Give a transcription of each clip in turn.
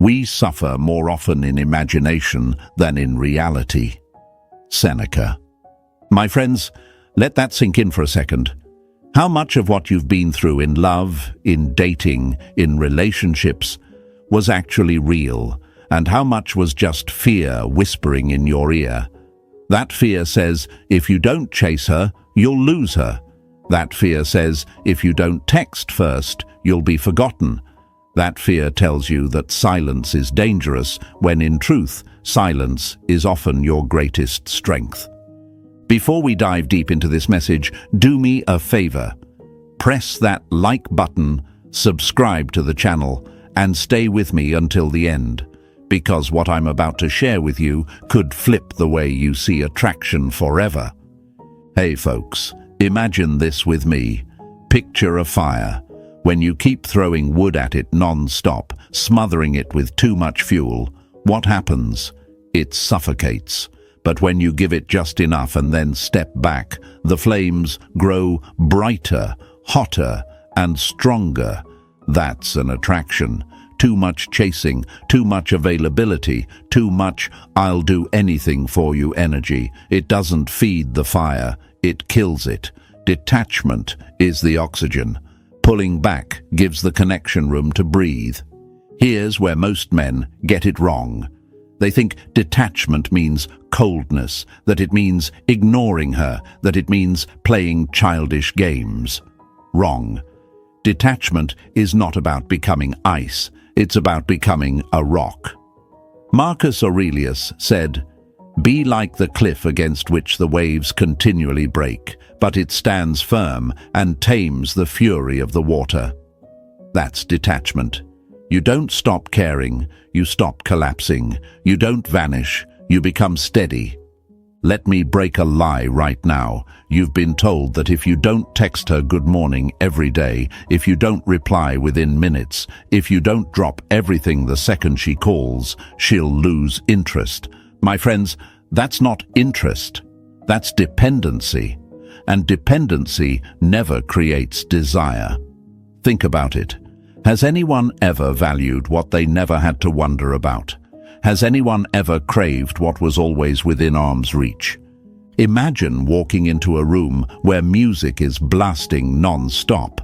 We suffer more often in imagination than in reality. Seneca. My friends, let that sink in for a second. How much of what you've been through in love, in dating, in relationships, was actually real, and how much was just fear whispering in your ear? That fear says, if you don't chase her, you'll lose her. That fear says, if you don't text first, you'll be forgotten. That fear tells you that silence is dangerous, when in truth, silence is often your greatest strength. Before we dive deep into this message, do me a favor. Press that like button, subscribe to the channel, and stay with me until the end, because what I'm about to share with you could flip the way you see attraction forever. Hey folks, imagine this with me. Picture a fire. When you keep throwing wood at it non-stop, smothering it with too much fuel, what happens? It suffocates. But when you give it just enough and then step back, the flames grow brighter, hotter, and stronger. That's an attraction. Too much chasing, too much availability, too much "I'll do anything for you" energy. It doesn't feed the fire, it kills it. Detachment is the oxygen. Pulling back gives the connection room to breathe. Here's where most men get it wrong. They think detachment means coldness, that it means ignoring her, that it means playing childish games. Wrong. Detachment is not about becoming ice, it's about becoming a rock. Marcus Aurelius said, "Be like the cliff against which the waves continually break, but it stands firm and tames the fury of the water." That's detachment. You don't stop caring, you stop collapsing. You don't vanish, you become steady. Let me break a lie right now. You've been told that if you don't text her good morning every day, if you don't reply within minutes, if you don't drop everything the second she calls, she'll lose interest. My friends, that's not interest. That's dependency. And dependency never creates desire. Think about it. Has anyone ever valued what they never had to wonder about? Has anyone ever craved what was always within arm's reach? Imagine walking into a room where music is blasting non-stop.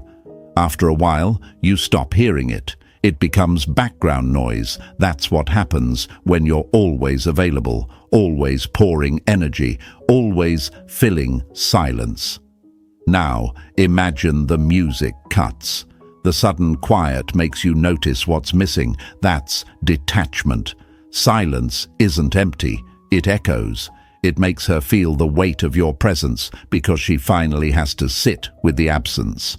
After a while, you stop hearing it. It becomes background noise. That's what happens when you're always available, always pouring energy, always filling silence. Now, imagine the music cuts. The sudden quiet makes you notice what's missing. That's detachment. Silence isn't empty, it echoes. It makes her feel the weight of your presence because she finally has to sit with the absence.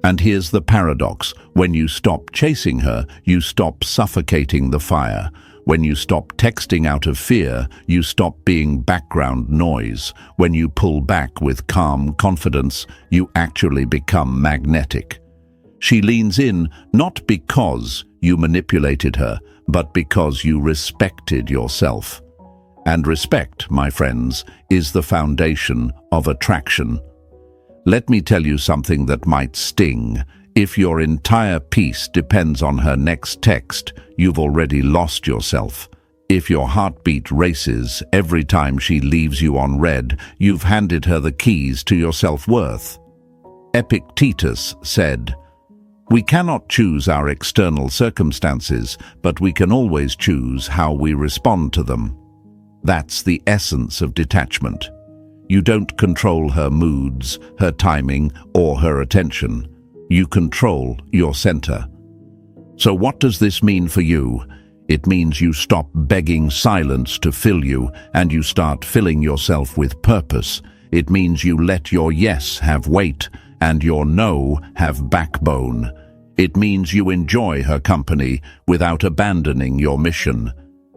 And here's the paradox. When you stop chasing her, you stop suffocating the fire. When you stop texting out of fear, you stop being background noise. When you pull back with calm confidence, you actually become magnetic. She leans in not because you manipulated her, but because you respected yourself. And respect, my friends, is the foundation of attraction. Let me tell you something that might sting. If your entire peace depends on her next text, you've already lost yourself. If your heartbeat races every time she leaves you on red, you've handed her the keys to your self-worth. Epictetus said, "We cannot choose our external circumstances, but we can always choose how we respond to them." That's the essence of detachment. You don't control her moods, her timing, or her attention. You control your center. So what does this mean for you? It means you stop begging silence to fill you, and you start filling yourself with purpose. It means you let your yes have weight, and your no have backbone. It means you enjoy her company without abandoning your mission.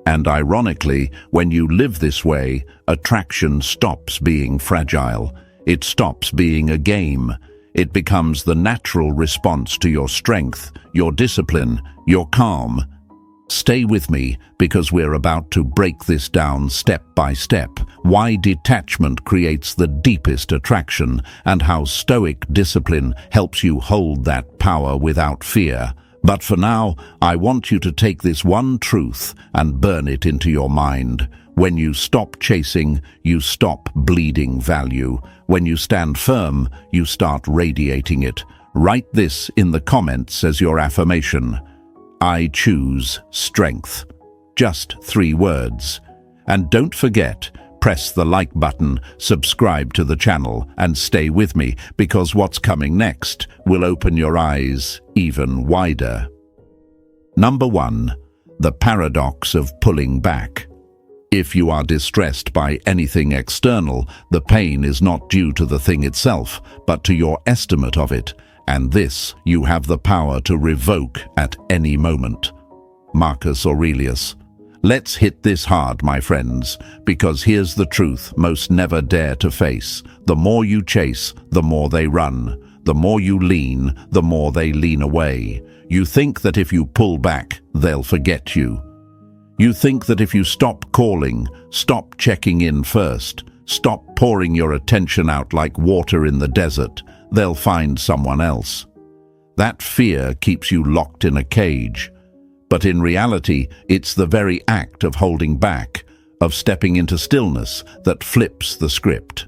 And ironically, when you live this way, attraction stops being fragile. It stops being a game. It becomes the natural response to your strength, your discipline, your calm. Stay with me, because we're about to break this down step by step. Why detachment creates the deepest attraction, and how Stoic discipline helps you hold that power without fear. But for now, I want you to take this one truth and burn it into your mind. When you stop chasing, you stop bleeding value. When you stand firm, you start radiating it. Write this in the comments as your affirmation. I choose strength. Just 3 words. And don't forget, press the like button, subscribe to the channel, and stay with me, because what's coming next will open your eyes even wider. Number 1. The paradox of pulling back. If you are distressed by anything external, the pain is not due to the thing itself, but to your estimate of it, and this you have the power to revoke at any moment. Marcus Aurelius. Let's hit this hard, my friends, because here's the truth most never dare to face. The more you chase, the more they run. The more you lean, the more they lean away. You think that if you pull back, they'll forget you. You think that if you stop calling, stop checking in first, stop pouring your attention out like water in the desert, they'll find someone else. That fear keeps you locked in a cage. But in reality, it's the very act of holding back, of stepping into stillness, that flips the script.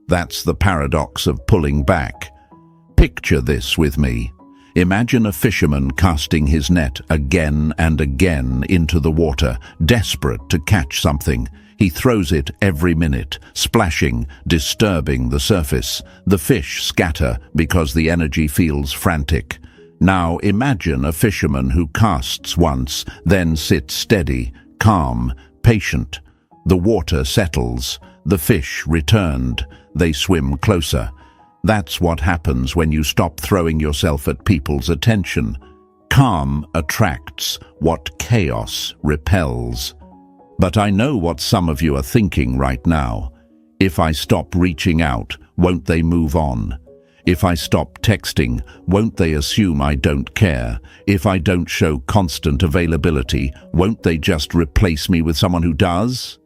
That's the paradox of pulling back. Picture this with me. Imagine a fisherman casting his net again and again into the water, desperate to catch something. He throws it every minute, splashing, disturbing the surface. The fish scatter because the energy feels frantic. Now imagine a fisherman who casts once, then sits steady, calm, patient. The water settles. The fish returned. They swim closer. That's what happens when you stop throwing yourself at people's attention. Calm attracts what chaos repels. But I know what some of you are thinking right now. If I stop reaching out, won't they move on? If I stop texting, won't they assume I don't care? If I don't show constant availability, won't they just replace me with someone who does?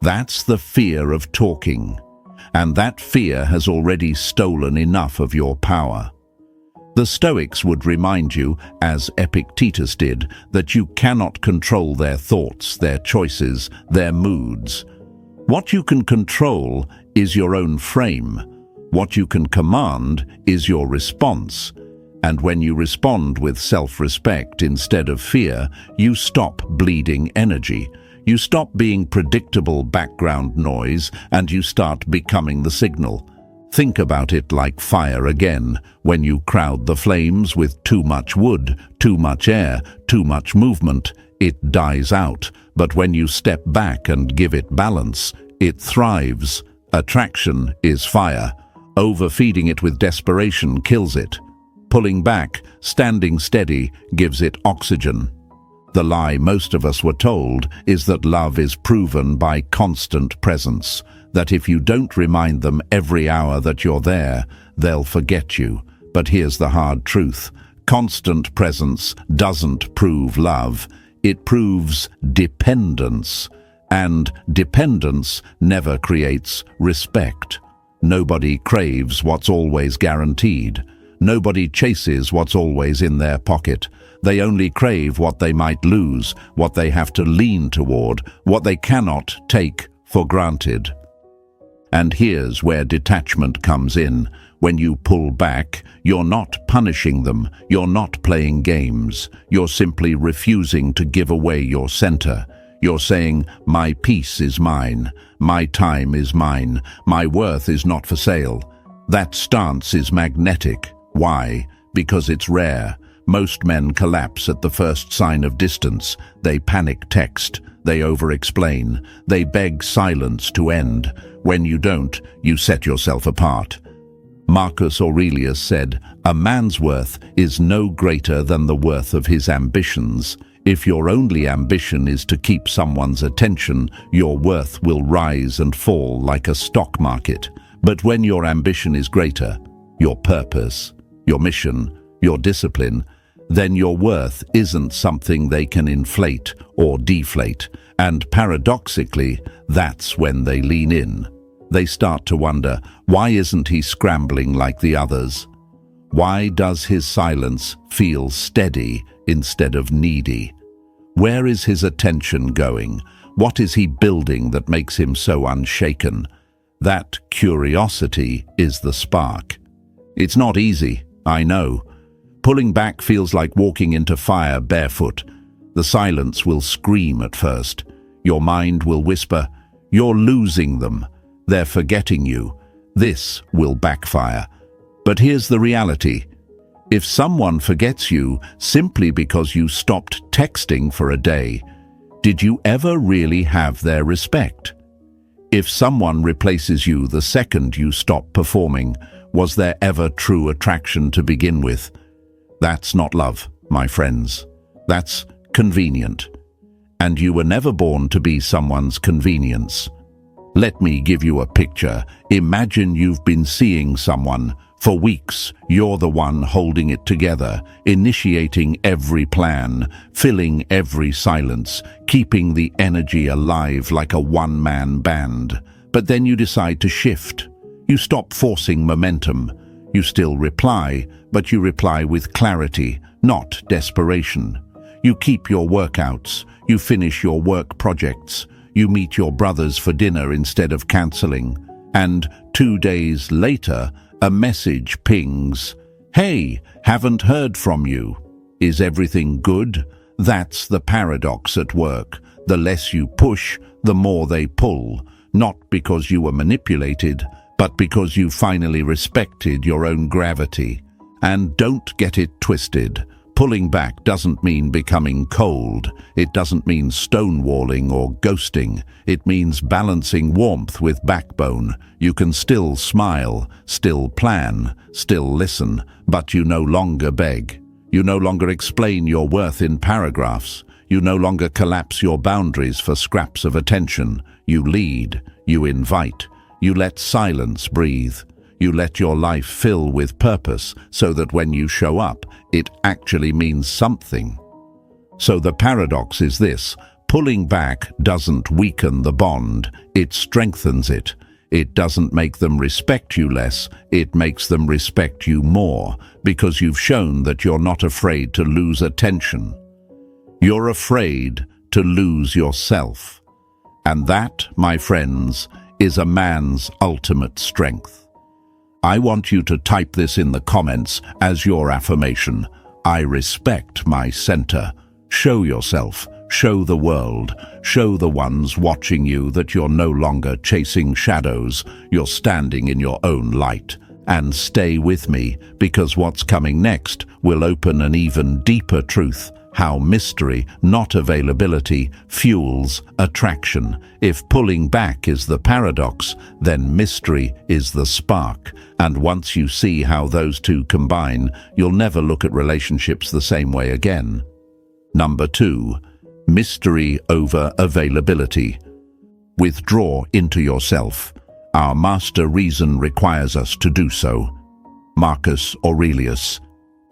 That's the fear of talking. And that fear has already stolen enough of your power. The Stoics would remind you, as Epictetus did, that you cannot control their thoughts, their choices, their moods. What you can control is your own frame. What you can command is your response. And when you respond with self-respect instead of fear, you stop bleeding energy. You stop being predictable background noise and you start becoming the signal. Think about it like fire again. When you crowd the flames with too much wood, too much air, too much movement, it dies out. But when you step back and give it balance, it thrives. Attraction is fire. Overfeeding it with desperation kills it. Pulling back, standing steady, gives it oxygen. The lie most of us were told is that love is proven by constant presence, that if you don't remind them every hour that you're there, they'll forget you. But here's the hard truth. Constant presence doesn't prove love. It proves dependence. And dependence never creates respect. Nobody craves what's always guaranteed. Nobody chases what's always in their pocket. They only crave what they might lose, what they have to lean toward, what they cannot take for granted. And here's where detachment comes in. When you pull back, you're not punishing them, you're not playing games, you're simply refusing to give away your center. You're saying, my peace is mine, my time is mine, my worth is not for sale. That stance is magnetic. Why? Because it's rare. Most men collapse at the first sign of distance. They panic text. They over-explain. They beg silence to end. When you don't, you set yourself apart. Marcus Aurelius said, "A man's worth is no greater than the worth of his ambitions." If your only ambition is to keep someone's attention, your worth will rise and fall like a stock market. But when your ambition is greater, your purpose, your mission, your discipline, then your worth isn't something they can inflate or deflate. And paradoxically, that's when they lean in. They start to wonder, why isn't he scrambling like the others? Why does his silence feel steady instead of needy? Where is his attention going? What is he building that makes him so unshaken? That curiosity is the spark. It's not easy, I know. Pulling back feels like walking into fire barefoot. The silence will scream at first. Your mind will whisper, "You're losing them. They're forgetting you." This will backfire. But here's the reality. If someone forgets you simply because you stopped texting for a day, did you ever really have their respect? If someone replaces you the second you stop performing, was there ever true attraction to begin with? That's not love, my friends. That's convenient. And you were never born to be someone's convenience. Let me give you a picture. Imagine you've been seeing someone. For weeks, you're the one holding it together, initiating every plan, filling every silence, keeping the energy alive like a one-man band. But then you decide to shift. You stop forcing momentum. You still reply, but you reply with clarity, not desperation. You keep your workouts. You finish your work projects. You meet your brothers for dinner instead of cancelling. And 2 days later, a message pings. "Hey, haven't heard from you. Is everything good?" That's the paradox at work. The less you push, the more they pull. Not because you were manipulated, but because you finally respected your own gravity. And don't get it twisted. Pulling back doesn't mean becoming cold. It doesn't mean stonewalling or ghosting. It means balancing warmth with backbone. You can still smile, still plan, still listen, but you no longer beg. You no longer explain your worth in paragraphs. You no longer collapse your boundaries for scraps of attention. You lead, you invite, you let silence breathe. You let your life fill with purpose so that when you show up, it actually means something. So the paradox is this: pulling back doesn't weaken the bond, it strengthens it. It doesn't make them respect you less, it makes them respect you more, because you've shown that you're not afraid to lose attention. You're afraid to lose yourself. And that, my friends, is a man's ultimate strength. I want you to type this in the comments as your affirmation. I respect my center. Show yourself, show the world, show the ones watching you that you're no longer chasing shadows, you're standing in your own light. And stay with me, because what's coming next will open an even deeper truth. How mystery, not availability, fuels attraction. If pulling back is the paradox, then mystery is the spark. And once you see how those two combine, you'll never look at relationships the same way again. Number 2, mystery over availability. Withdraw into yourself. Our master reason requires us to do so. Marcus Aurelius.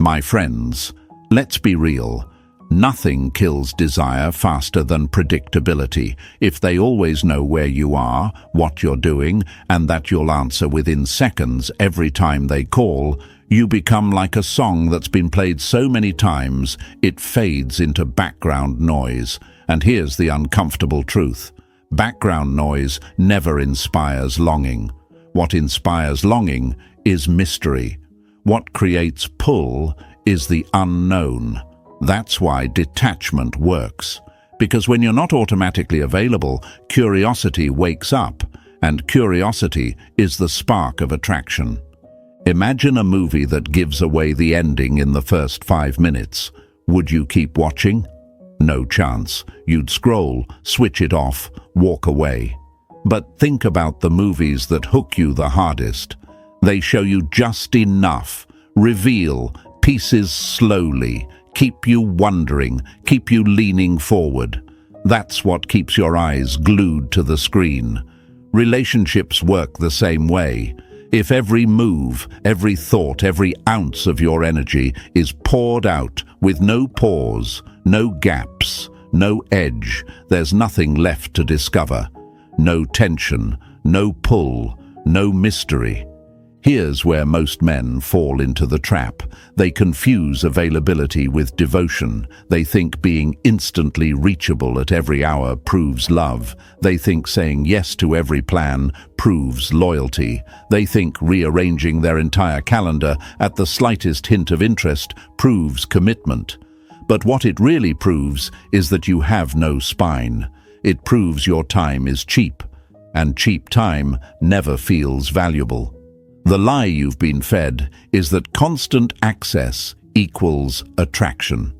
My friends, let's be real. Nothing kills desire faster than predictability. If they always know where you are, what you're doing, and that you'll answer within seconds every time they call, you become like a song that's been played so many times it fades into background noise. And here's the uncomfortable truth. Background noise never inspires longing. What inspires longing is mystery. What creates pull is the unknown. That's why detachment works. Because when you're not automatically available, curiosity wakes up, and curiosity is the spark of attraction. Imagine a movie that gives away the ending in the first 5 minutes. Would you keep watching? No chance. You'd scroll, switch it off, walk away. But think about the movies that hook you the hardest. They show you just enough, reveal pieces slowly, keep you wondering, keep you leaning forward. That's what keeps your eyes glued to the screen. Relationships work the same way. If every move, every thought, every ounce of your energy is poured out with no pause, no gaps, no edge, there's nothing left to discover. No tension, no pull, no mystery. Here's where most men fall into the trap. They confuse availability with devotion. They think being instantly reachable at every hour proves love. They think saying yes to every plan proves loyalty. They think rearranging their entire calendar at the slightest hint of interest proves commitment. But what it really proves is that you have no spine. It proves your time is cheap, and cheap time never feels valuable. The lie you've been fed is that constant access equals attraction.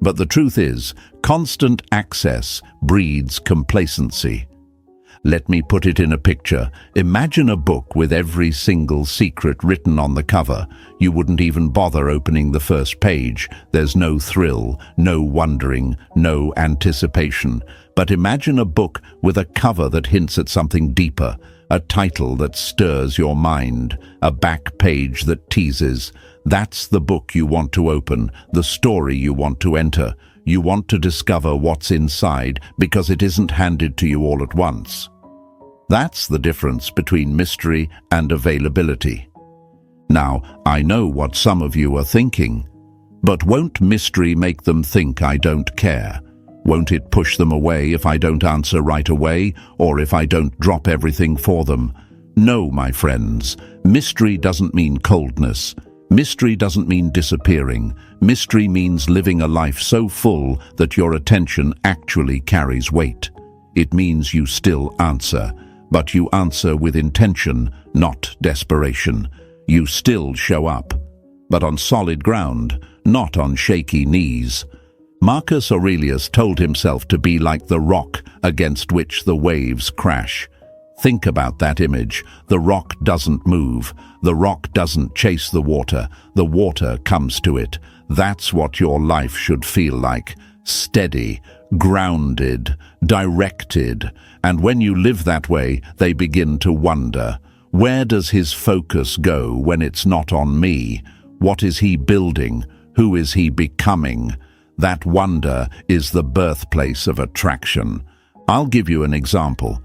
But the truth is, constant access breeds complacency. Let me put it in a picture. Imagine a book with every single secret written on the cover. You wouldn't even bother opening the first page. There's no thrill, no wondering, no anticipation. But imagine a book with a cover that hints at something deeper, a title that stirs your mind, a back page that teases. That's the book you want to open, the story you want to enter. You want to discover what's inside because it isn't handed to you all at once. That's the difference between mystery and availability. Now, I know what some of you are thinking, but won't mystery make them think I don't care? Won't it push them away if I don't answer right away, or if I don't drop everything for them? No, my friends, mystery doesn't mean coldness. Mystery doesn't mean disappearing. Mystery means living a life so full that your attention actually carries weight. It means you still answer, but you answer with intention, not desperation. You still show up, but on solid ground, not on shaky knees. Marcus Aurelius told himself to be like the rock against which the waves crash. Think about that image. The rock doesn't move. The rock doesn't chase the water comes to it. That's what your life should feel like. Steady, grounded, directed. And when you live that way, they begin to wonder, where does his focus go when it's not on me? What is he building? Who is he becoming? That wonder is the birthplace of attraction. I'll give you an example.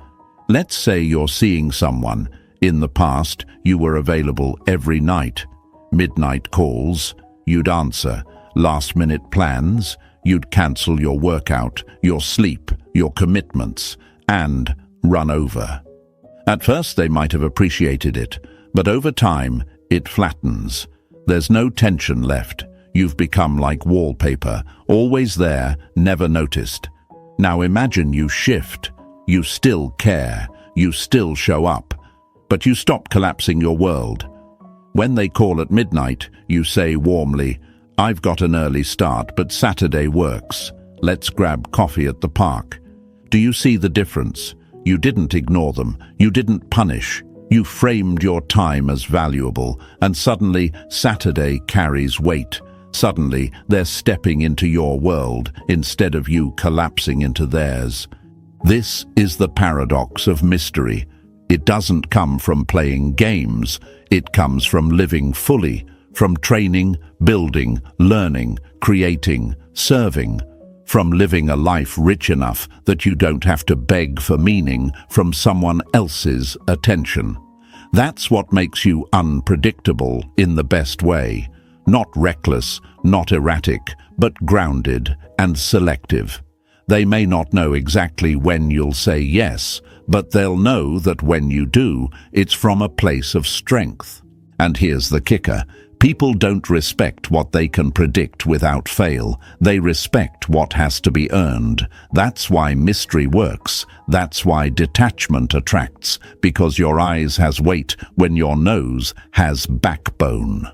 Let's say you're seeing someone. In the past, you were available every night. Midnight calls, you'd answer. Last-minute plans, you'd cancel your workout, your sleep, your commitments, and run over. At first, they might have appreciated it, but over time, it flattens. There's no tension left. You've become like wallpaper, always there, never noticed. Now imagine you shift. You still care. You still show up. But you stop collapsing your world. When they call at midnight, you say warmly, "I've got an early start, but Saturday works. Let's grab coffee at the park." Do you see the difference? You didn't ignore them. You didn't punish. You framed your time as valuable, and suddenly Saturday carries weight. Suddenly, they're stepping into your world instead of you collapsing into theirs. This is the paradox of mystery. It doesn't come from playing games. It comes from living fully, from training, building, learning, creating, serving, from living a life rich enough that you don't have to beg for meaning from someone else's attention. That's what makes you unpredictable in the best way. Not reckless, not erratic, but grounded and selective. They may not know exactly when you'll say yes, but they'll know that when you do, it's from a place of strength. And here's the kicker. People don't respect what they can predict without fail. They respect what has to be earned. That's why mystery works. That's why detachment attracts, because your eyes has weight when your nose has backbone.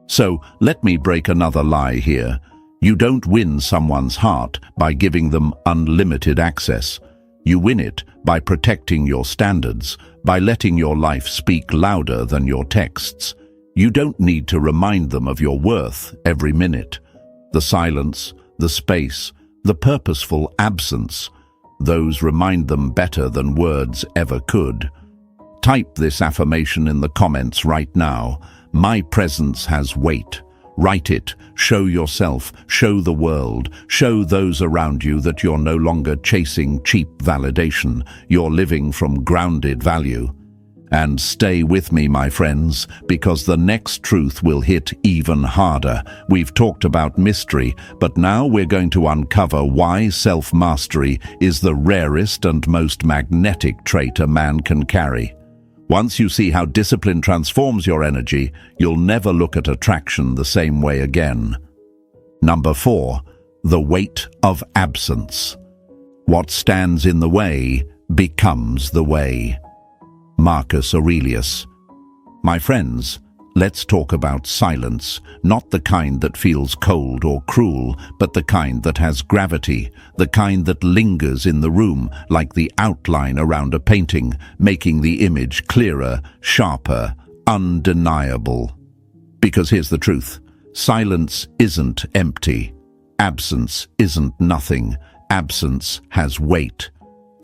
So, let me break another lie here. You don't win someone's heart by giving them unlimited access. You win it by protecting your standards, by letting your life speak louder than your texts. You don't need to remind them of your worth every minute. The silence, the space, the purposeful absence, those remind them better than words ever could. Type this affirmation in the comments right now. My presence has weight. Write it. Show yourself. Show the world. Show those around you that you're no longer chasing cheap validation. You're living from grounded value. And stay with me, my friends, because the next truth will hit even harder. We've talked about mystery, but now we're going to uncover why self-mastery is the rarest and most magnetic trait a man can carry. Once you see how discipline transforms your energy, you'll never look at attraction the same way again. Number 4, the weight of absence. What stands in the way becomes the way. Marcus Aurelius. My friends, let's talk about silence, not the kind that feels cold or cruel, but the kind that has gravity, the kind that lingers in the room like the outline around a painting, making the image clearer, sharper, undeniable. Because here's the truth, silence isn't empty. Absence isn't nothing. Absence has weight.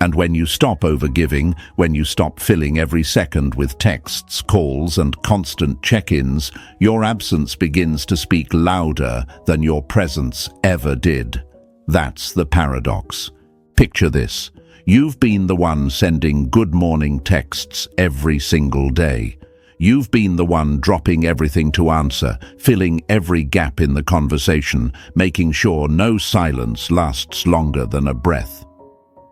And when you stop overgiving, when you stop filling every second with texts, calls, and constant check-ins, your absence begins to speak louder than your presence ever did. That's the paradox. Picture this. You've been the one sending good morning texts every single day. You've been the one dropping everything to answer, filling every gap in the conversation, making sure no silence lasts longer than a breath.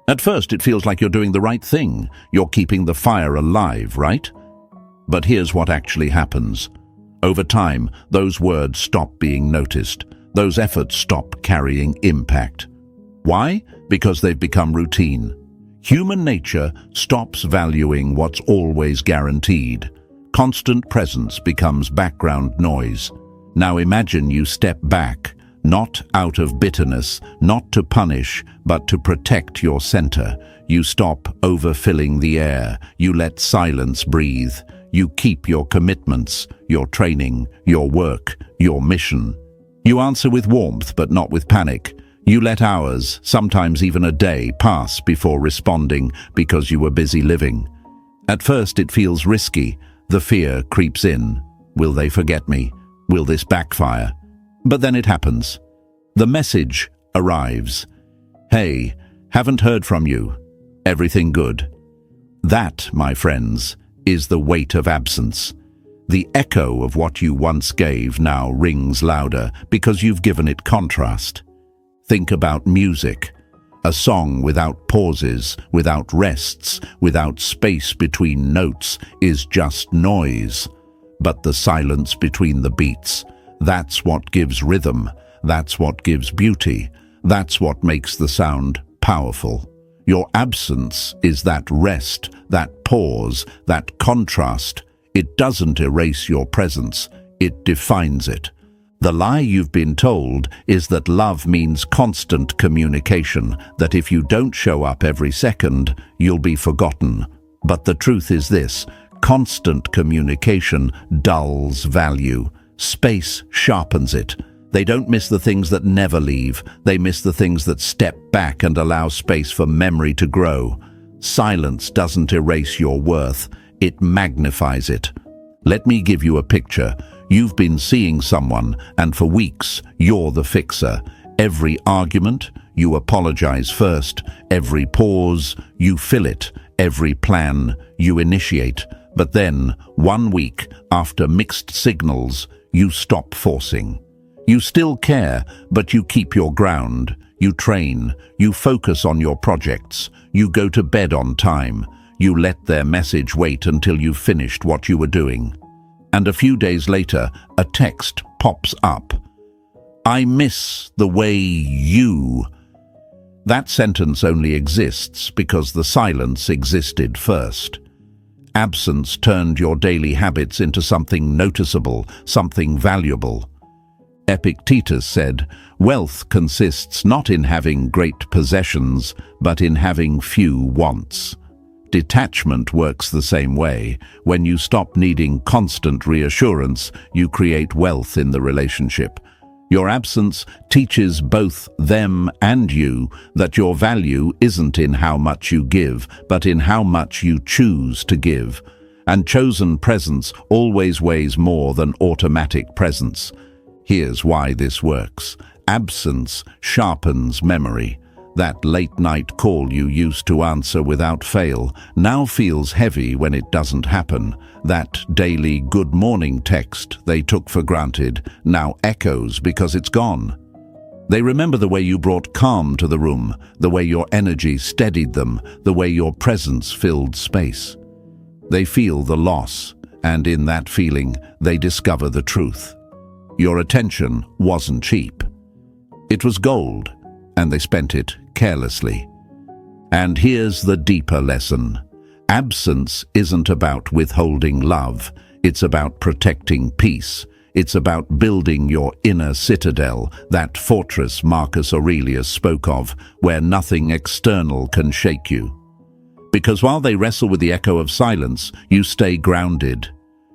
At first, it feels like you're doing the right thing. You're keeping the fire alive, right? But here's what actually happens. Over time, those words stop being noticed. Those efforts stop carrying impact. Why? Because they've become routine. Human nature stops valuing what's always guaranteed. Constant presence becomes background noise. Now imagine you step back, not out of bitterness, not to punish, but to protect your center. You stop overfilling the air. You let silence breathe. You keep your commitments, your training, your work, your mission. You answer with warmth, but not with panic. You let hours, sometimes even a day, pass before responding because you were busy living. At first, it feels risky. The fear creeps in. Will they forget me? Will this backfire? But then it happens. The message arrives. Hey, haven't heard from you. Everything good? That, my friends, is the weight of absence. The echo of what you once gave now rings louder because you've given it contrast. Think about music. A song without pauses, without rests, without space between notes is just noise. But the silence between the beats, that's what gives rhythm, that's what gives beauty, that's what makes the sound powerful. Your absence is that rest, that pause, that contrast. It doesn't erase your presence, it defines it. The lie you've been told is that love means constant communication, that if you don't show up every second, you'll be forgotten. But the truth is this, constant communication dulls value. Space sharpens it. They don't miss the things that never leave. They miss the things that step back and allow space for memory to grow. Silence doesn't erase your worth. It magnifies it. Let me give you a picture. You've been seeing someone, and for weeks, you're the fixer. Every argument, you apologize first. Every pause, you fill it. Every plan, you initiate. But then, 1 week after mixed signals, you stop forcing. You still care, but you keep your ground. You train. You focus on your projects. You go to bed on time. You let their message wait until you've finished what you were doing. And a few days later, a text pops up. I miss the way you... That sentence only exists because the silence existed first. Absence turned your daily habits into something noticeable, something valuable. Epictetus said, wealth consists not in having great possessions, but in having few wants. Detachment works the same way. When you stop needing constant reassurance, you create wealth in the relationship. Your absence teaches both them and you that your value isn't in how much you give, but in how much you choose to give. And chosen presence always weighs more than automatic presence. Here's why this works. Absence sharpens memory. That late-night call you used to answer without fail now feels heavy when it doesn't happen. That daily good morning text they took for granted now echoes because it's gone. They remember the way you brought calm to the room, the way your energy steadied them, the way your presence filled space. They feel the loss, and in that feeling, they discover the truth. Your attention wasn't cheap. It was gold, and they spent it carelessly. And here's the deeper lesson. Absence isn't about withholding love. It's about protecting peace. It's about building your inner citadel, that fortress Marcus Aurelius spoke of, where nothing external can shake you. Because while they wrestle with the echo of silence, you stay grounded.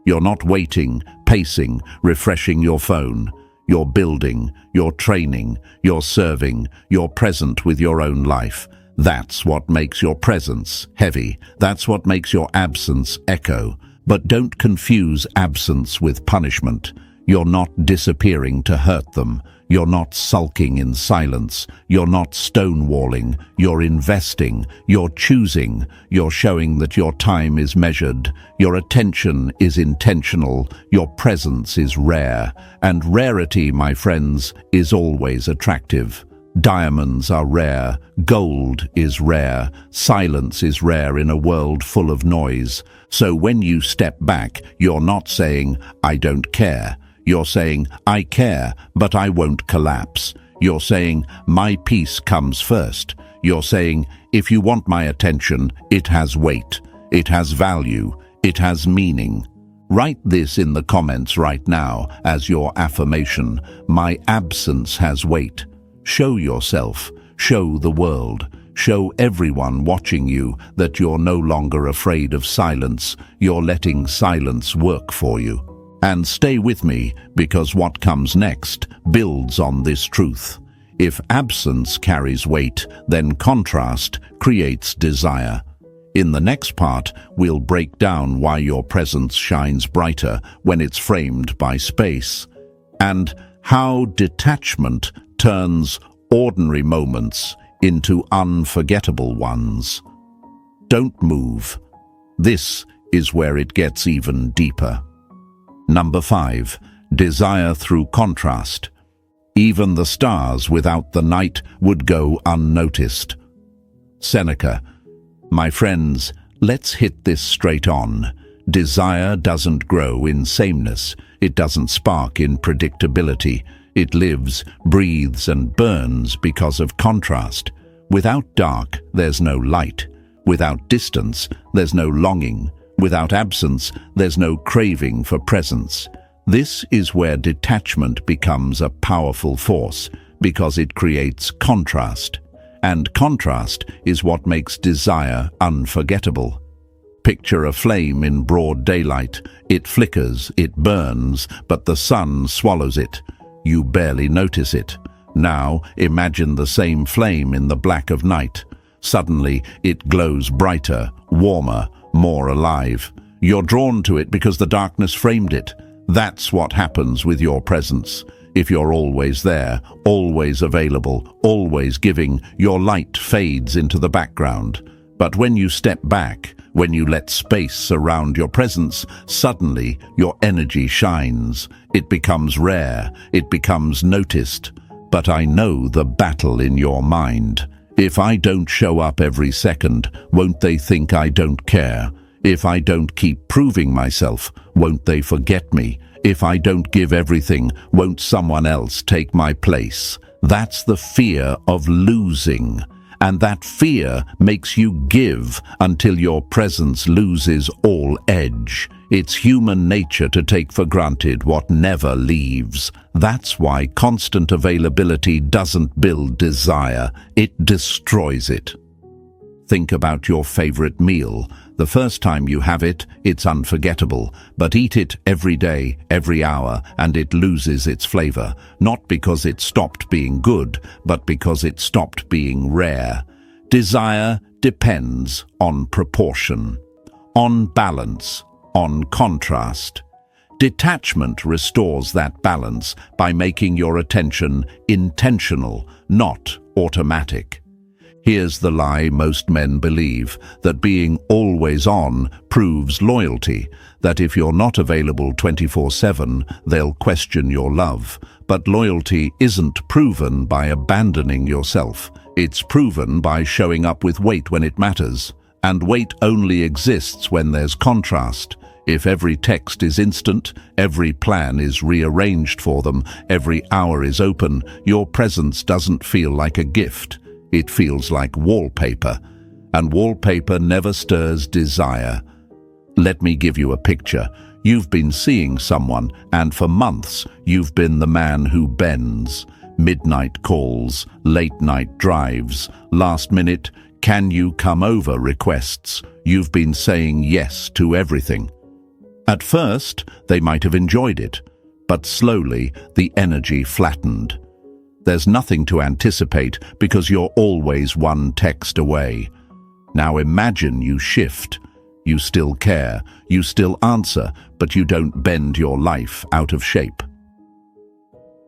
You're not waiting, pacing, refreshing your phone. You're building, you're training, you're serving, you're present with your own life. That's what makes your presence heavy. That's what makes your absence echo. But don't confuse absence with punishment. You're not disappearing to hurt them. You're not sulking in silence. You're not stonewalling. You're investing. You're choosing. You're showing that your time is measured. Your attention is intentional. Your presence is rare. And rarity, my friends, is always attractive. Diamonds are rare. Gold is rare. Silence is rare in a world full of noise. So when you step back, you're not saying, "I don't care." You're saying, "I care, but I won't collapse." You're saying, "My peace comes first." You're saying, "If you want my attention, it has weight, it has value, it has meaning." Write this in the comments right now as your affirmation. My absence has weight. Show yourself, show the world, show everyone watching you that you're no longer afraid of silence. You're letting silence work for you. And stay with me, because what comes next builds on this truth. If absence carries weight, then contrast creates desire. In the next part, we'll break down why your presence shines brighter when it's framed by space, and how detachment turns ordinary moments into unforgettable ones. Don't move. This is where it gets even deeper. Number 5. Desire through contrast. Even the stars without the night would go unnoticed. Seneca. My friends, let's hit this straight on. Desire doesn't grow in sameness. It doesn't spark in predictability. It lives, breathes, and burns because of contrast. Without dark, there's no light. Without distance, there's no longing. Without absence, there's no craving for presence. This is where detachment becomes a powerful force, because it creates contrast. And contrast is what makes desire unforgettable. Picture a flame in broad daylight. It flickers, it burns, but the sun swallows it. You barely notice it. Now, imagine the same flame in the black of night. Suddenly, it glows brighter, warmer, more alive. You're drawn to it because the darkness framed it. That's what happens with your presence. If you're always there, always available, always giving, your light fades into the background. But when you step back, when you let space surround your presence, suddenly your energy shines. It becomes rare, it becomes noticed. But I know the battle in your mind. If I don't show up every second, won't they think I don't care? If I don't keep proving myself, won't they forget me? If I don't give everything, won't someone else take my place? That's the fear of losing. And that fear makes you give until your presence loses all edge. It's human nature to take for granted what never leaves. That's why constant availability doesn't build desire, it destroys it. Think about your favorite meal. The first time you have it, it's unforgettable, but eat it every day, every hour, and it loses its flavor, not because it stopped being good, but because it stopped being rare. Desire depends on proportion, on balance, on contrast. Detachment restores that balance by making your attention intentional, not automatic. Here's the lie most men believe, that being always on proves loyalty, that if you're not available 24/7, they'll question your love. But loyalty isn't proven by abandoning yourself. It's proven by showing up with weight when it matters. And weight only exists when there's contrast. If every text is instant, every plan is rearranged for them, every hour is open, your presence doesn't feel like a gift. It feels like wallpaper, and wallpaper never stirs desire. Let me give you a picture. You've been seeing someone, and for months you've been the man who bends. Midnight calls, late-night drives, last-minute, "Can you come over?" requests. You've been saying yes to everything. At first, they might have enjoyed it, but slowly the energy flattened. There's nothing to anticipate because you're always one text away. Now imagine you shift. You still care, you still answer, but you don't bend your life out of shape.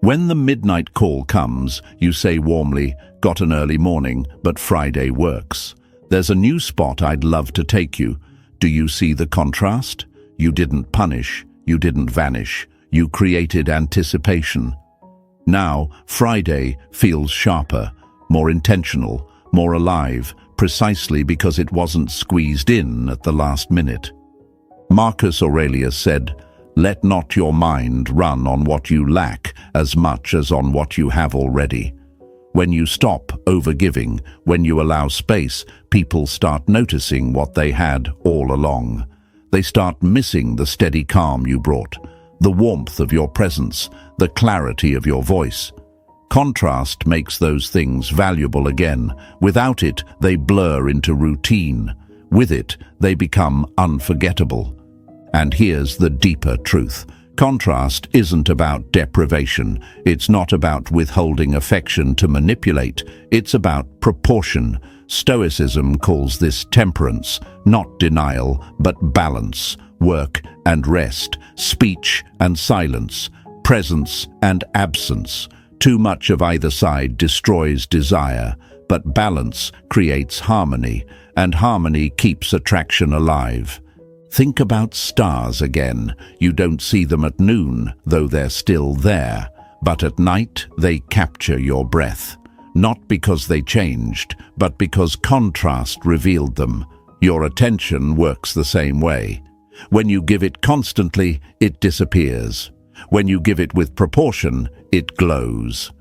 When the midnight call comes, you say warmly, "Got an early morning, but Friday works. There's a new spot I'd love to take you." Do you see the contrast? You didn't punish, you didn't vanish, you created anticipation. Now, Friday feels sharper, more intentional, more alive, precisely because it wasn't squeezed in at the last minute. Marcus Aurelius said, "Let not your mind run on what you lack as much as on what you have already." When you stop overgiving, when you allow space, people start noticing what they had all along. They start missing the steady calm you brought, the warmth of your presence, the clarity of your voice. Contrast makes those things valuable again. Without it, they blur into routine. With it, they become unforgettable. And here's the deeper truth. Contrast isn't about deprivation. It's not about withholding affection to manipulate. It's about proportion. Stoicism calls this temperance, not denial, but balance, work and rest, speech and silence, presence and absence. Too much of either side destroys desire, but balance creates harmony, and harmony keeps attraction alive. Think about stars again. You don't see them at noon, though they're still there, but at night they capture your breath. Not because they changed, but because contrast revealed them. Your attention works the same way. When you give it constantly, it disappears. When you give it with proportion, it glows.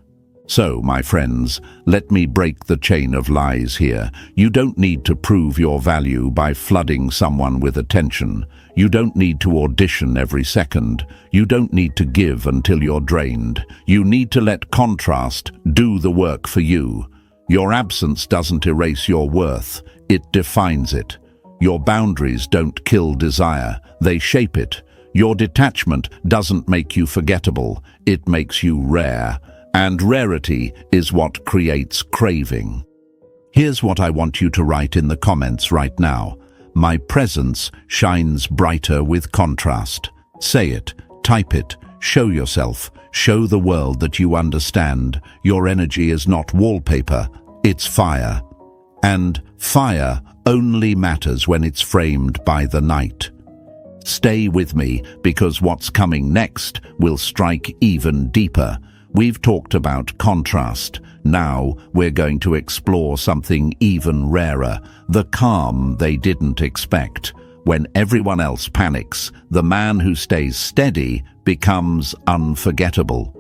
So, my friends, let me break the chain of lies here. You don't need to prove your value by flooding someone with attention. You don't need to audition every second. You don't need to give until you're drained. You need to let contrast do the work for you. Your absence doesn't erase your worth. It defines it. Your boundaries don't kill desire. They shape it. Your detachment doesn't make you forgettable. It makes you rare. And rarity is what creates craving. Here's what I want you to write in the comments right now. My presence shines brighter with contrast. Say it, type it, show yourself, show the world that you understand. Your energy is not wallpaper, it's fire. And fire only matters when it's framed by the night. Stay with me, because what's coming next will strike even deeper. We've talked about contrast. Now we're going to explore something even rarer, the calm they didn't expect. When everyone else panics, the man who stays steady becomes unforgettable.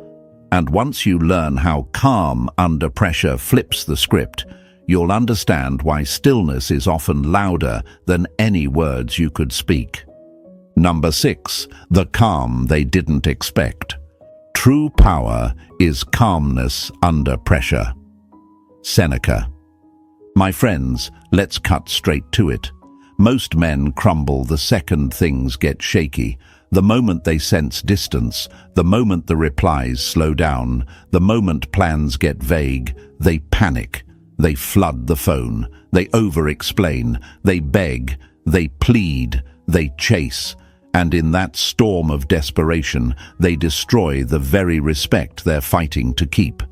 And once you learn how calm under pressure flips the script, you'll understand why stillness is often louder than any words you could speak. Number 6, the calm they didn't expect. True power is calmness under pressure. Seneca. My friends, let's cut straight to it. Most men crumble the second things get shaky, the moment they sense distance, the moment the replies slow down, the moment plans get vague. They panic, they flood the phone, they over-explain, they beg, they plead, they chase. And in that storm of desperation, they destroy the very respect they're fighting to keep.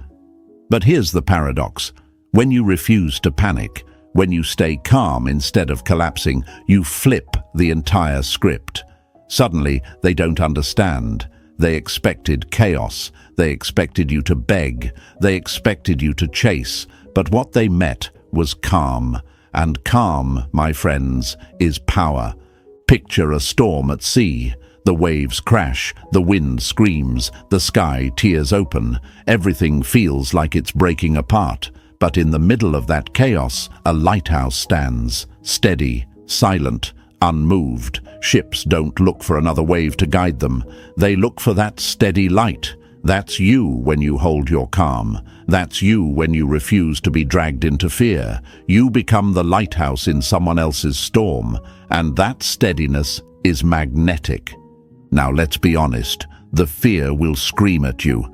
But here's the paradox. When you refuse to panic, when you stay calm instead of collapsing, you flip the entire script. Suddenly, they don't understand. They expected chaos. They expected you to beg. They expected you to chase. But what they met was calm. And calm, my friends, is power. Picture a storm at sea. The waves crash, the wind screams, the sky tears open. Everything feels like it's breaking apart. But in the middle of that chaos, a lighthouse stands, steady, silent, unmoved. Ships don't look for another wave to guide them. They look for that steady light. That's you when you hold your calm. That's you when you refuse to be dragged into fear. You become the lighthouse in someone else's storm, and that steadiness is magnetic. Now let's be honest, the fear will scream at you.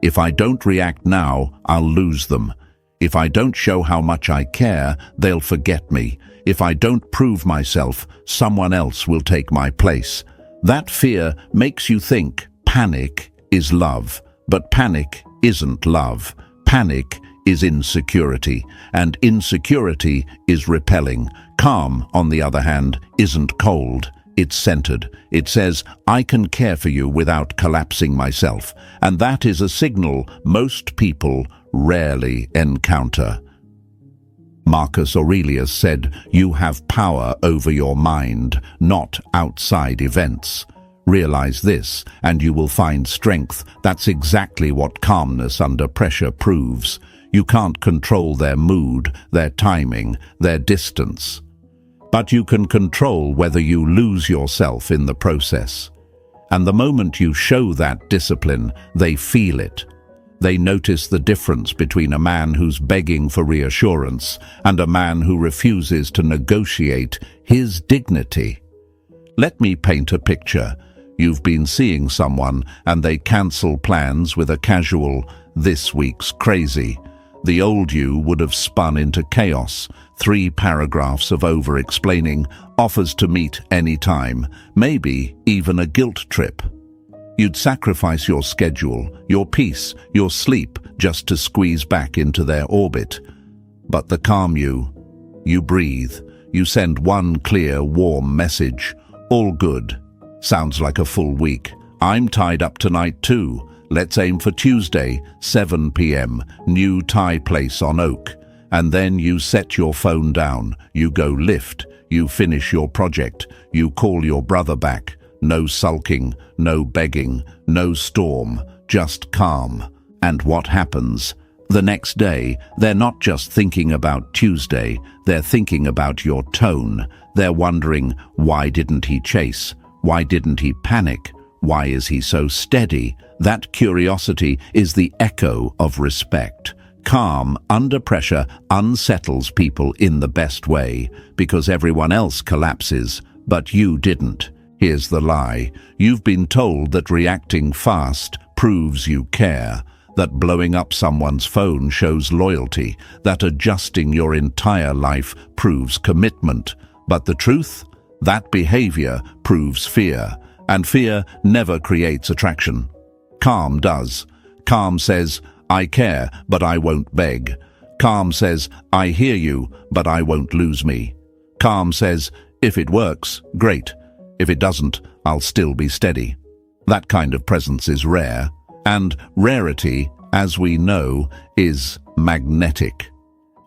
If I don't react now, I'll lose them. If I don't show how much I care, they'll forget me. If I don't prove myself, someone else will take my place. That fear makes you think panic is love, but panic isn't love. Panic is insecurity, and insecurity is repelling. Calm, on the other hand, isn't cold. It's centered. It says, I can care for you without collapsing myself. And that is a signal most people rarely encounter. Marcus Aurelius said, you have power over your mind, not outside events. Realize this, and you will find strength. That's exactly what calmness under pressure proves. You can't control their mood, their timing, their distance. But you can control whether you lose yourself in the process. And the moment you show that discipline, they feel it. They notice the difference between a man who's begging for reassurance and a man who refuses to negotiate his dignity. Let me paint a picture. You've been seeing someone and they cancel plans with a casual, "This week's crazy." The old you would have spun into chaos. 3 paragraphs of over-explaining, offers to meet any time, maybe even a guilt trip. You'd sacrifice your schedule, your peace, your sleep, just to squeeze back into their orbit. But the calm you breathe. You send one clear, warm message. All good. Sounds like a full week. I'm tied up tonight too. Let's aim for Tuesday, 7 p.m., new Thai place on Oak. And then you set your phone down, you go lift, you finish your project, you call your brother back. No sulking, no begging, no storm, just calm. And what happens? The next day, they're not just thinking about Tuesday, they're thinking about your tone. They're wondering, why didn't he chase? Why didn't he panic? Why is he so steady? That curiosity is the echo of respect. Calm, under pressure, unsettles people in the best way, because everyone else collapses, but you didn't. Here's the lie. You've been told that reacting fast proves you care, that blowing up someone's phone shows loyalty, that adjusting your entire life proves commitment. But the truth? That behavior proves fear, and fear never creates attraction. Calm does. Calm says, I care, but I won't beg. Calm says, I hear you, but I won't lose me. Calm says, if it works, great. If it doesn't, I'll still be steady. That kind of presence is rare, and rarity, as we know, is magnetic.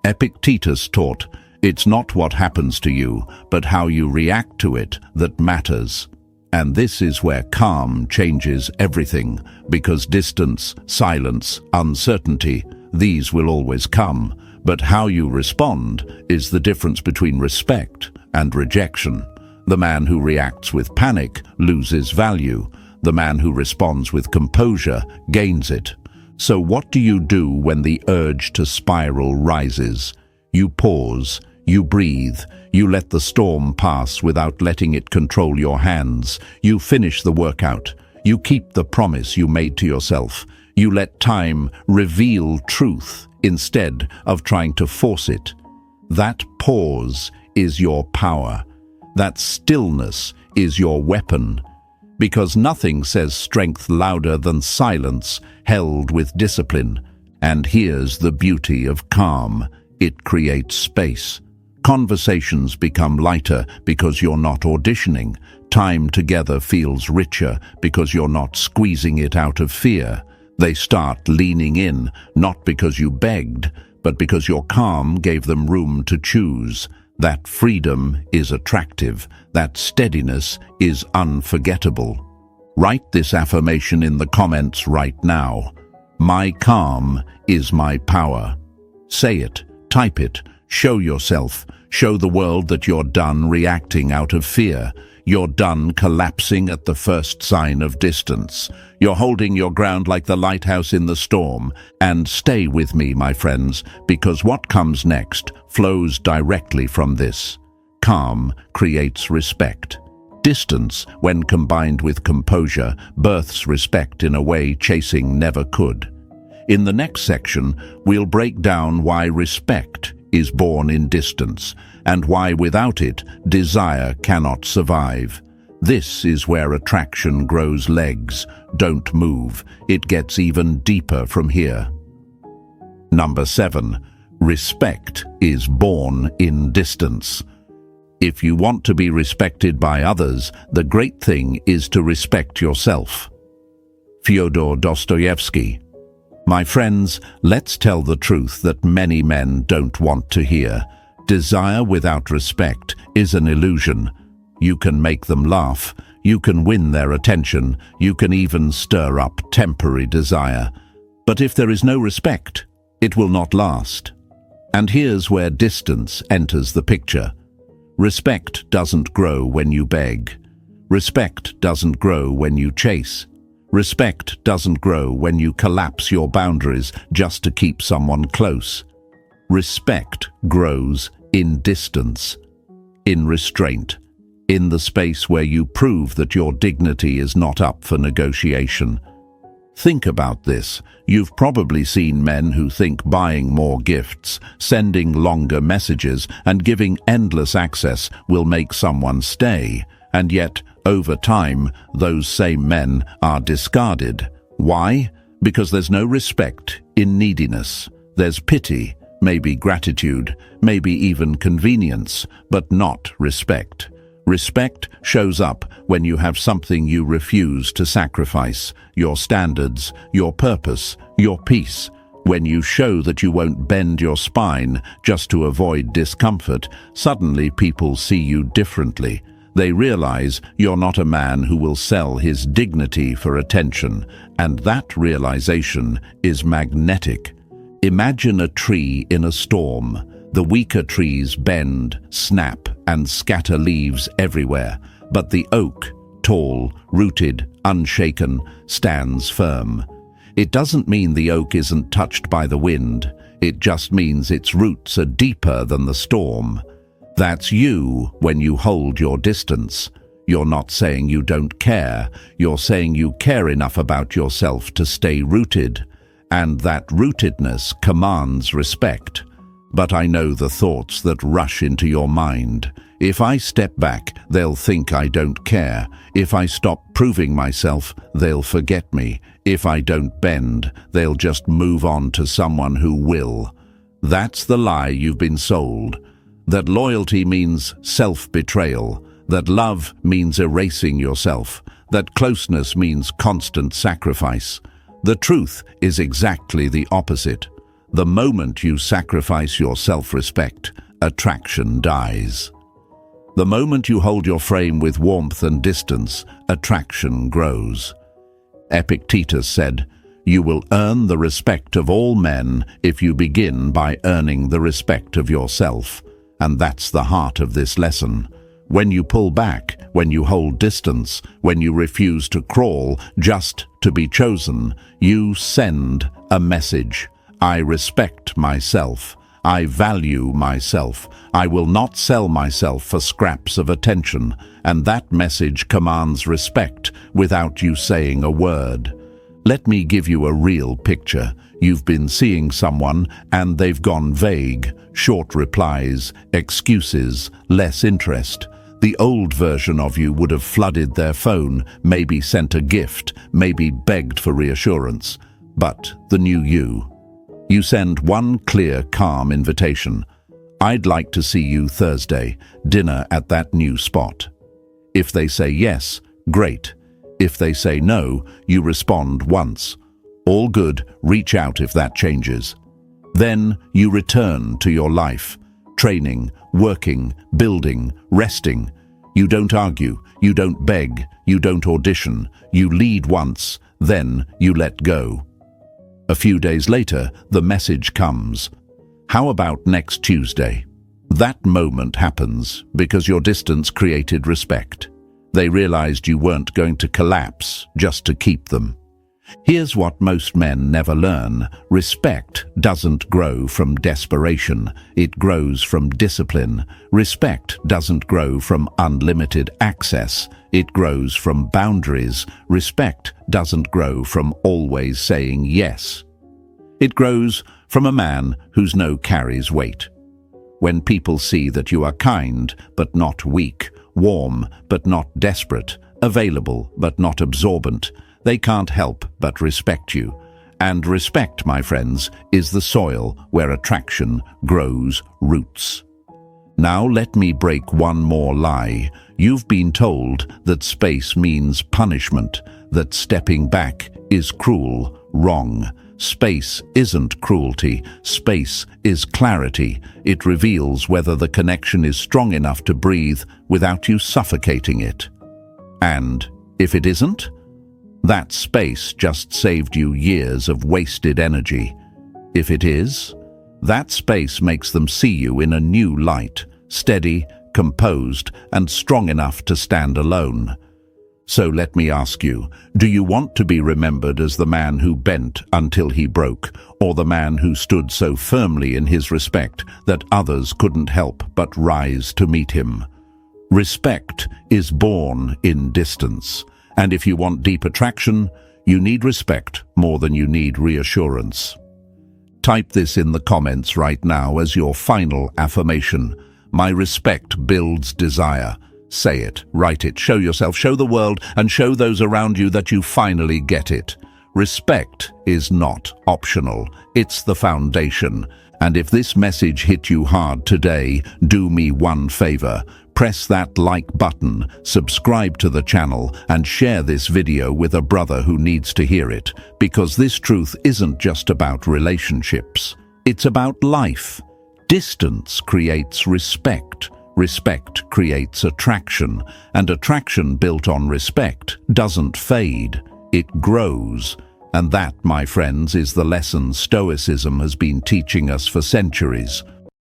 Epictetus taught, it's not what happens to you, but how you react to it that matters. And this is where calm changes everything, because distance, silence, uncertainty, these will always come. But how you respond is the difference between respect and rejection. The man who reacts with panic loses value. The man who responds with composure gains it. So what do you do when the urge to spiral rises? You pause, you breathe, you let the storm pass without letting it control your hands. You finish the workout. You keep the promise you made to yourself. You let time reveal truth instead of trying to force it. That pause is your power. That stillness is your weapon. Because nothing says strength louder than silence held with discipline. And here's the beauty of calm. It creates space. Conversations become lighter because you're not auditioning. Time together feels richer because you're not squeezing it out of fear. They start leaning in, not because you begged, but because your calm gave them room to choose. That freedom is attractive. That steadiness is unforgettable. Write this affirmation in the comments right now. My calm is my power. Say it, type it, show yourself, show the world that you're done reacting out of fear. You're done collapsing at the first sign of distance. You're holding your ground like the lighthouse in the storm. And stay with me, my friends, because what comes next flows directly from this. Calm creates respect. Distance, when combined with composure, births respect in a way chasing never could. In the next section, we'll break down why respect is born in distance, and why without it, desire cannot survive. This is where attraction grows legs. Don't move. It gets even deeper from here. Number 7. Respect is born in distance. If you want to be respected by others, the great thing is to respect yourself. Fyodor Dostoevsky. My friends, let's tell the truth that many men don't want to hear. Desire without respect is an illusion. You can make them laugh, you can win their attention, you can even stir up temporary desire. But if there is no respect, it will not last. And here's where distance enters the picture. Respect doesn't grow when you beg. Respect doesn't grow when you chase. Respect doesn't grow when you collapse your boundaries just to keep someone close. Respect grows in distance, in restraint, in the space where you prove that your dignity is not up for negotiation. Think about this. You've probably seen men who think buying more gifts, sending longer messages, and giving endless access will make someone stay. And yet, over time, those same men are discarded. Why? Because there's no respect in neediness. There's pity, maybe gratitude, maybe even convenience, but not respect. Respect shows up when you have something you refuse to sacrifice, your standards, your purpose, your peace. When you show that you won't bend your spine just to avoid discomfort, suddenly people see you differently. They realize you're not a man who will sell his dignity for attention, and that realization is magnetic. Imagine a tree in a storm. The weaker trees bend, snap, and scatter leaves everywhere, but the oak, tall, rooted, unshaken, stands firm. It doesn't mean the oak isn't touched by the wind. It just means its roots are deeper than the storm. That's you when you hold your distance. You're not saying you don't care. You're saying you care enough about yourself to stay rooted. And that rootedness commands respect. But I know the thoughts that rush into your mind. If I step back, they'll think I don't care. If I stop proving myself, they'll forget me. If I don't bend, they'll just move on to someone who will. That's the lie you've been sold. That loyalty means self-betrayal. That love means erasing yourself. That closeness means constant sacrifice. The truth is exactly the opposite. The moment you sacrifice your self-respect, attraction dies. The moment you hold your frame with warmth and distance, attraction grows. Epictetus said, "You will earn the respect of all men if you begin by earning the respect of yourself." And that's the heart of this lesson. When you pull back, when you hold distance, when you refuse to crawl just to be chosen, you send a message. I respect myself. I value myself. I will not sell myself for scraps of attention. And that message commands respect without you saying a word. Let me give you a real picture. You've been seeing someone and they've gone vague. Short replies, excuses, less interest. The old version of you would have flooded their phone, maybe sent a gift, maybe begged for reassurance. But the new you, You send one clear, calm invitation. I'd like to see you Thursday, dinner at that new spot. If they say yes, great. If they say no, you respond once. All good, reach out if that changes. Then you return to your life, training, working, building, resting. You don't argue, you don't beg, you don't audition, you lead once, then you let go. A few days later, the message comes. How about next Tuesday? That moment happens because your distance created respect. They realized you weren't going to collapse just to keep them. Here's what most men never learn. Respect doesn't grow from desperation. It grows from discipline. Respect doesn't grow from unlimited access. It grows from boundaries. Respect doesn't grow from always saying yes. It grows from a man whose no carries weight. When people see that you are kind but not weak, warm but not desperate, available but not absorbent, they can't help but respect you. And respect, my friends, is the soil where attraction grows roots. Now let me break one more lie. You've been told that space means punishment, that stepping back is cruel. Wrong. Space isn't cruelty. Space is clarity. It reveals whether the connection is strong enough to breathe without you suffocating it. And if it isn't, that space just saved you years of wasted energy. If it is, that space makes them see you in a new light, steady, composed, and strong enough to stand alone. So let me ask you, do you want to be remembered as the man who bent until he broke, or the man who stood so firmly in his respect that others couldn't help but rise to meet him? Respect is born in distance. And if you want deep attraction, you need respect more than you need reassurance. Type this in the comments right now as your final affirmation. My respect builds desire. Say it, write it, show yourself, show the world, and show those around you that you finally get it. Respect is not optional. It's the foundation. And if this message hit you hard today, do me one favor. Press that like button, subscribe to the channel, and share this video with a brother who needs to hear it, because this truth isn't just about relationships. It's about life. Distance creates respect. Respect creates attraction, and attraction built on respect doesn't fade. It grows. And that, my friends, is the lesson Stoicism has been teaching us for centuries.